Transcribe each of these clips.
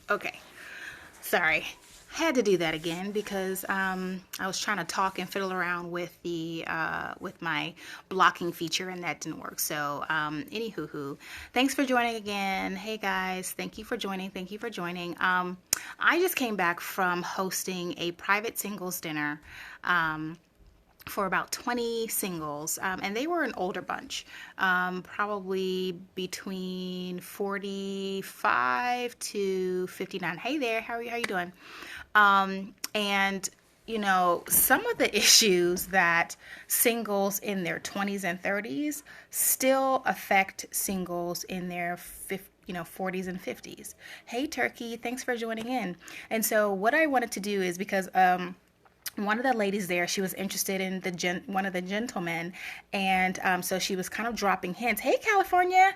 Okay, sorry. Had to do that again because I was trying to talk and fiddle around with my blocking feature and that didn't work. So, anywho, thanks for joining again. Hey guys, thank you for joining. Thank you for joining. I just came back from hosting a private singles dinner. For about 20 singles, and they were an older bunch, probably between 45 to 59. Hey there, how you doing? And some of the issues that singles in their 20s and 30s still affect singles in their 40s and 50s. Hey Turkey, thanks for joining in. And so what I wanted to do is because one of the ladies there, she was interested in one of the gentlemen, and so she was kind of dropping hints. Hey, California.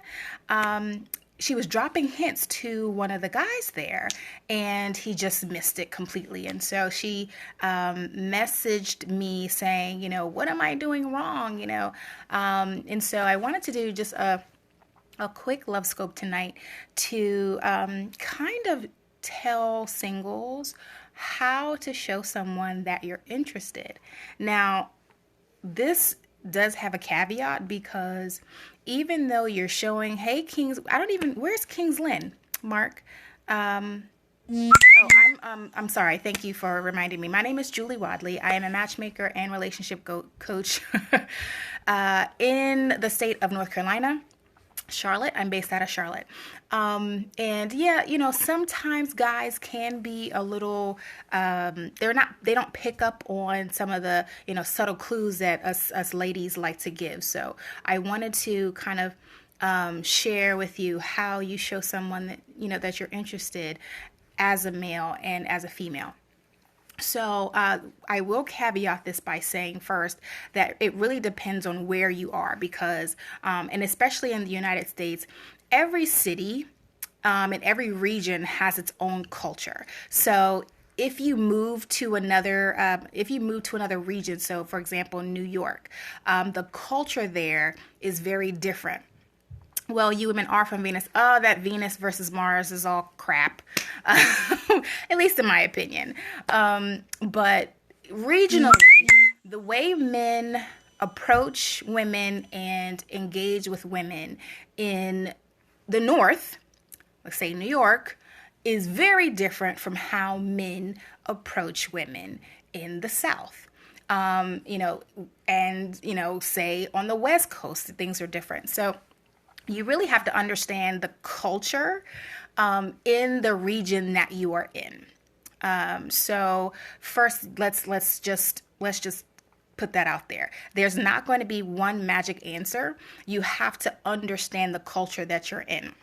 She was dropping hints to one of the guys there, and he just missed it completely. And so she messaged me saying, what am I doing wrong? And so I wanted to do just a quick love scope tonight to kind of tell singles how to show someone that you're interested. Now, this does have a caveat because even though you're showing, hey, where's Kings Lynn, Mark? I'm sorry. Thank you for reminding me. My name is Julie Wadley. I am a matchmaker and relationship coach in the state of North Carolina. Charlotte. I'm based out of Charlotte. And yeah, sometimes guys can be a little, they don't pick up on some of the, subtle clues that us ladies like to give. So I wanted to kind of share with you how you show someone that, that you're interested as a male and as a female. So I will caveat this by saying first that it really depends on where you are because, and especially in the United States, every city and every region has its own culture. So if you move to another region, so for example, New York, the culture there is very different. Well, you women are from Venus. Oh, that Venus versus Mars is all crap, at least in my opinion. But regionally, the way men approach women and engage with women in the North, let's say New York, is very different from how men approach women in the South. Say on the West Coast, things are different. So you really have to understand the culture in the region that you are in. So first, let's just put that out there. There's not going to be one magic answer. You have to understand the culture that you're in.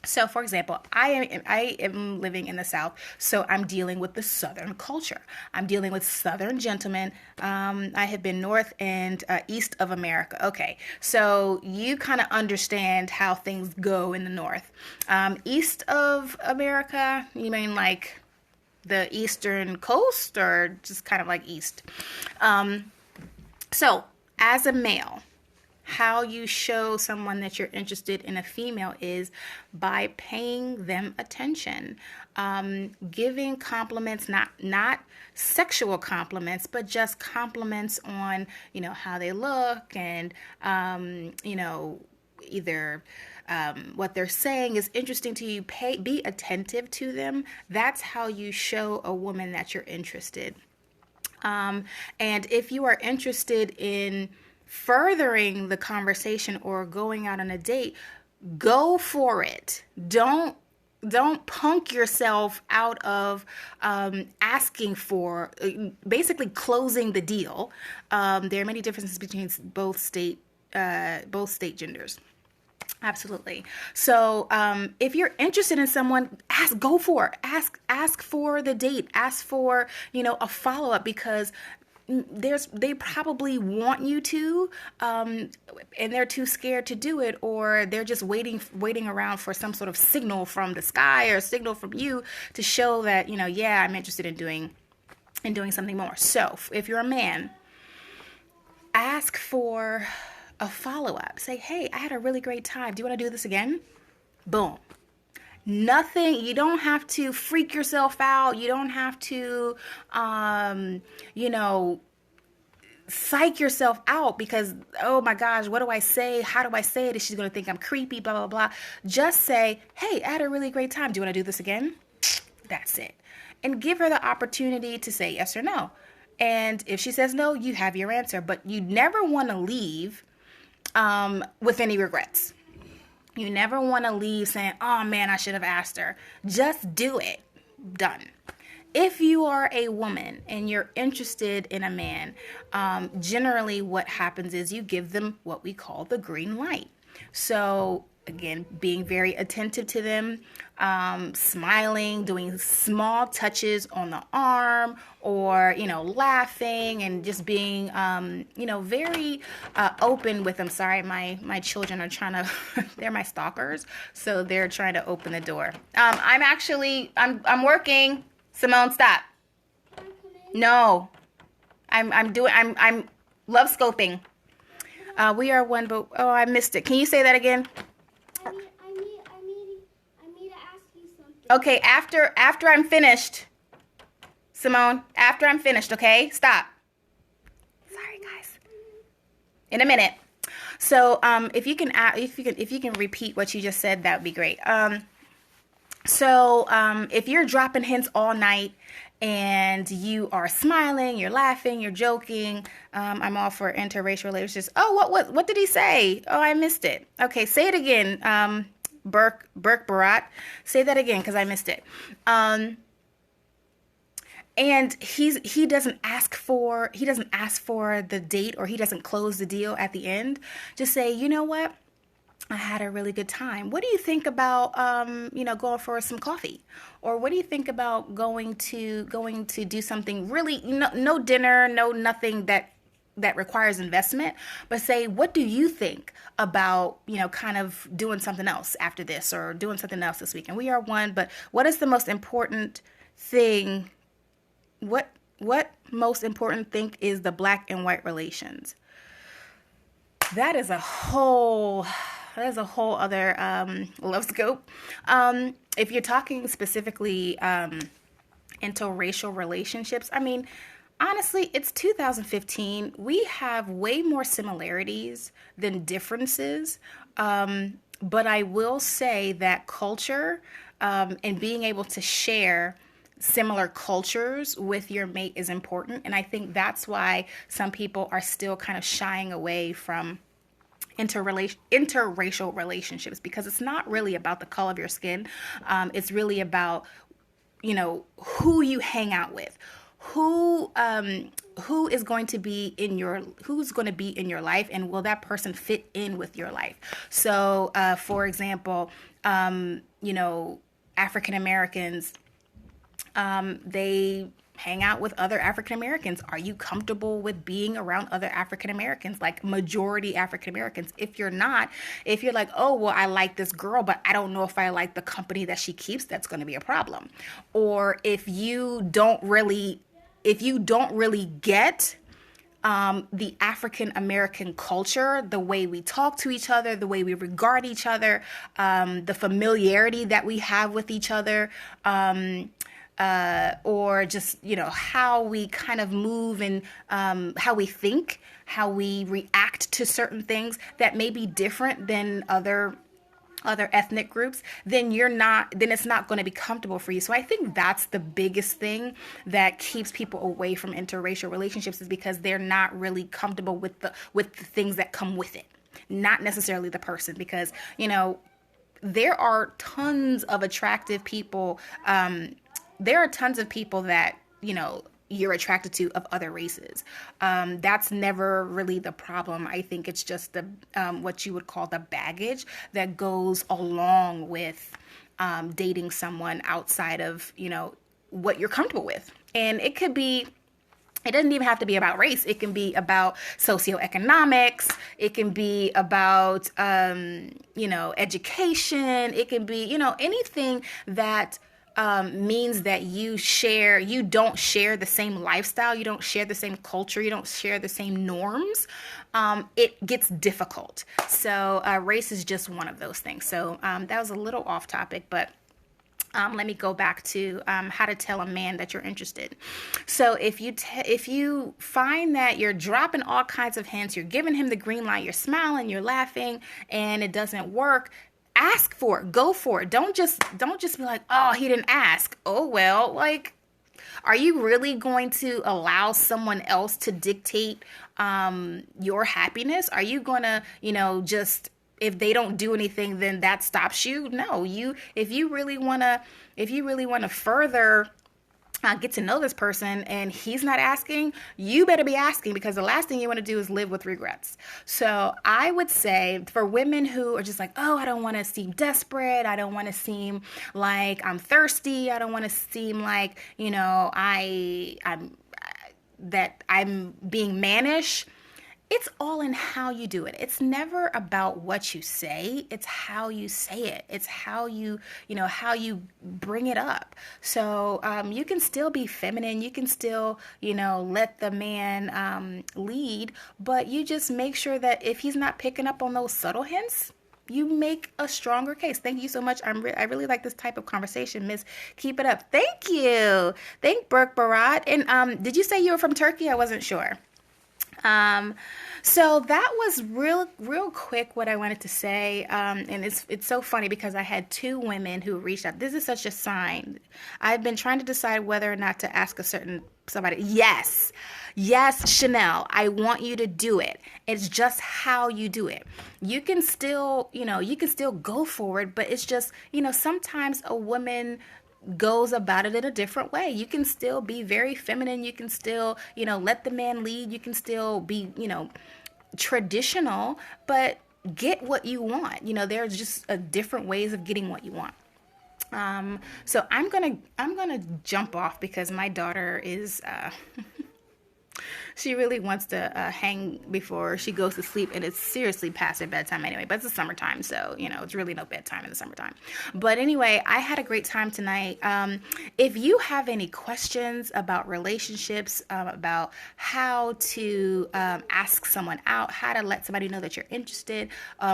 So, for example, I am living in the South, so I'm dealing with the Southern culture. I'm dealing with Southern gentlemen. I have been North and East of America. Okay, so you kind of understand how things go in the North. East of America, you mean like the Eastern coast or just kind of like East? So, as a male, how you show someone that you're interested in a female is by paying them attention, giving compliments, not sexual compliments, but just compliments on, how they look and, either what they're saying is interesting to you. Be attentive to them. That's how you show a woman that you're interested. And if you are interested in furthering the conversation or going out on a date, go for it. Don't punk yourself out of asking for, basically closing the deal. There are many differences between both state genders. Absolutely. So if you're interested in someone, go for it. Ask for the date. Ask for, a follow-up because they probably want you to, and they're too scared to do it, or they're just waiting around for some sort of signal from the sky or signal from you to show that, yeah, I'm interested in doing something more. So if you're a man, ask for a follow-up. Say, hey, I had a really great time. Do you want to do this again? Boom. Nothing, you don't have to freak yourself out. You don't have to, you know, psych yourself out because, oh my gosh, what do I say? How do I say it? Is she going to think I'm creepy? Blah, blah, blah. Just say, hey, I had a really great time. Do you want to do this again? That's it. And give her the opportunity to say yes or no. And if she says no, you have your answer. But you never want to leave with any regrets. You never want to leave saying, oh man, I should have asked her. Just do it. Done. If you are a woman and you're interested in a man, generally what happens is you give them what we call the green light. So again, being very attentive to them, smiling, doing small touches on the arm, or, you know, laughing and just being, you know, very open with them. Sorry, my children are trying to, they're my stalkers, so they're trying to open the door. I'm working. Simone, stop. No, I'm love scoping. We are one, but oh, I missed it. Can you say that again? I need to ask you something. Okay, after I'm finished, Simone. After I'm finished, okay? Stop. Sorry, guys. In a minute. So, if you can repeat what you just said, that would be great. So if you're dropping hints all night and you are smiling, you're laughing, you're joking, I'm all for interracial relationships. Oh, what did he say? Oh, I missed it. Okay, say it again. Burke Barat. Say that again because I missed it. And he doesn't ask for the date, or he doesn't close the deal at the end. Just say, you know what? I had a really good time. What do you think about, going for some coffee? Or what do you think about going to do something really, no dinner, no nothing that requires investment, but say, what do you think about, kind of doing something else after this, or doing something else this weekend? We are one, but what is the most important thing? What most important thing is the black and white relations? That is a whole other love scope. If you're talking specifically interracial relationships, I mean, honestly, it's 2015. We have way more similarities than differences. But I will say that culture and being able to share similar cultures with your mate is important. And I think that's why some people are still kind of shying away from interracial relationships, because it's not really about the color of your skin. It's really about, who you hang out with, who's going to be in your life, and will that person fit in with your life? So, for example, African Americans, they hang out with other African Americans. Are you comfortable with being around other African Americans, like majority African Americans? If you're not, if you're like, oh, well, I like this girl, but I don't know if I like the company that she keeps, that's going to be a problem. Or if you don't really get the African American culture, the way we talk to each other, the way we regard each other, the familiarity that we have with each other, or just, how we kind of move and how we think, how we react to certain things that may be different than other ethnic groups, then it's not going to be comfortable for you. So I think that's the biggest thing that keeps people away from interracial relationships, is because they're not really comfortable with the things that come with it, not necessarily the person, because, there are tons of attractive people. There are tons of people that, you're attracted to of other races. That's never really the problem. I think it's just the what you would call the baggage that goes along with dating someone outside of, what you're comfortable with. And it doesn't even have to be about race. It can be about socioeconomics. It can be about, education. It can be, anything that means that you don't share the same lifestyle, you don't share the same culture, you don't share the same norms. It gets difficult. So race is just one of those things. So that was a little off topic, but let me go back to how to tell a man that you're interested. So if you find that you're dropping all kinds of hints, you're giving him the green light, you're smiling, you're laughing, and it doesn't work, ask for it. Go for it. Don't just be like, oh, he didn't ask. Oh well, like, are you really going to allow someone else to dictate your happiness? Are you gonna, just, if they don't do anything, then that stops you? No, if you really wanna further get to know this person and he's not asking, you better be asking, because the last thing you want to do is live with regrets. So I would say for women who are just like, oh, I don't want to seem desperate, I don't want to seem like I'm thirsty, I don't want to seem like, I'm being mannish. It's all in how you do it. It's never about what you say. It's how you say it. It's how you bring it up. So you can still be feminine. You can still, let the man lead, but you just make sure that if he's not picking up on those subtle hints, you make a stronger case. Thank you so much. I really like this type of conversation, Miss. Keep it up. Thank you. Thank Burke Barat. And did you say you were from Turkey? I wasn't sure. So that was real quick what I wanted to say. And it's so funny because I had two women who reached out. This is such a sign. I've been trying to decide whether or not to ask somebody. Yes, Chanel, I want you to do it. It's just how you do it. You can still go forward, but it's just, sometimes a woman goes about it in a different way. You can still be very feminine. You can still, let the man lead. You can still be, traditional, but get what you want. There's just different ways of getting what you want. So I'm gonna jump off because my daughter is she really wants to hang before she goes to sleep, and it's seriously past her bedtime anyway, but it's the summertime, so, it's really no bedtime in the summertime. But anyway, I had a great time tonight. If you have any questions about relationships, about how to ask someone out, how to let somebody know that you're interested,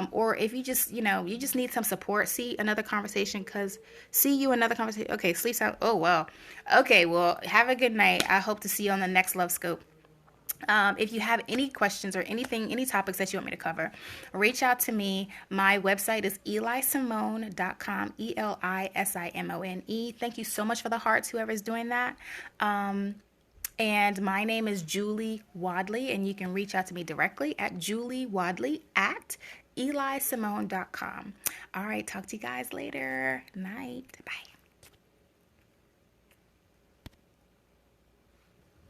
or if you just, you just need some support, see you another conversation. Okay, sleep sound. Oh, well. Okay, well, have a good night. I hope to see you on the next Love Scope. If you have any questions or any topics that you want me to cover, reach out to me. My website is elisimone.com, ELISIMONE. Thank you so much for the hearts, whoever's doing that. And my name is Julie Wadley, and you can reach out to me directly at juliewadley@elisimone.com. All right, talk to you guys later. Night. Bye.